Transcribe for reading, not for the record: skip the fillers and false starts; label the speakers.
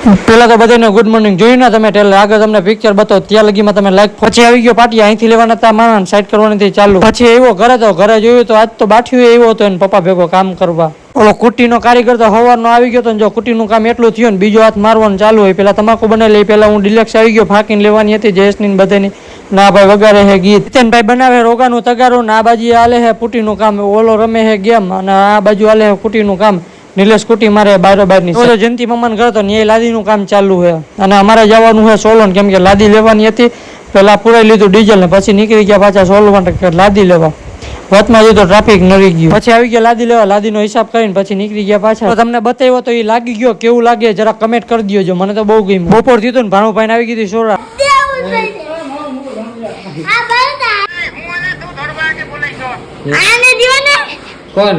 Speaker 1: પેલા તો બધાને ગુડ મોર્નિંગ જોયું ને તમે ટેલ આગળ તમને પિક્ચર બતાવો ત્યાં લગીમાં તમે લાઈક પછી આવી ગયો પાટી અહીંથી લેવાના હતા માણસ સાઈડ કરવાની ચાલુ પછી એવો ઘરે જોયું તો આજ તો બાઠ્યું એવો હતો એને પપ્પા ભેગો કામ કરવા ઓલો કુટીનો કારીગર તો સવારનો આવી ગયો તો જો કુટીનું કામ એટલું થયું ને બીજો હાથ મારવાનું ચાલુ હોય પેલા તમાકુ બનાવી લઈ પેલા હું ડિલેક્સ આવી ગયો ફાકીને લેવાની હતી જયેશની બધાની ના ભાઈ વગાડે હે ગીત જીતેનભાઈ બનાવે રોગાનું તગારું ને આ બાજુ હાલે હે પુટીનું કામ ઓલો રમે હે ગેમ અને આ બાજુ હાલે હે કુટીનું કામ નીલેશ સ્કૂટી મારે બારોબારની ઓલો જયંતિ મમ્માને ઘર તો એ લાદીનું કામ ચાલુ છે અને અમારે જવાનું છે સોલોન કેમ કે લાદી લેવાની હતી પેલા પુરાઈ લીધું ડીઝલ ને પછી નીકળી ગયા પાછા સોલવન લાદી લેવા વચમાં જતો ટ્રાફિક નડી ગયું પછી આવી ગયા લાદી લેવા લાદીનો હિસાબ કરીને પછી નીકળી ગયા પાછા તમને બતાવ્યો તો એ લાગી ગયો કેવું લાગે જરા કમેન્ટ કરી દો જો મને તો બહુ ગમ્યું બપોર થયું ને ભાણુભાઈ આવી ગઈ સોરા કોણ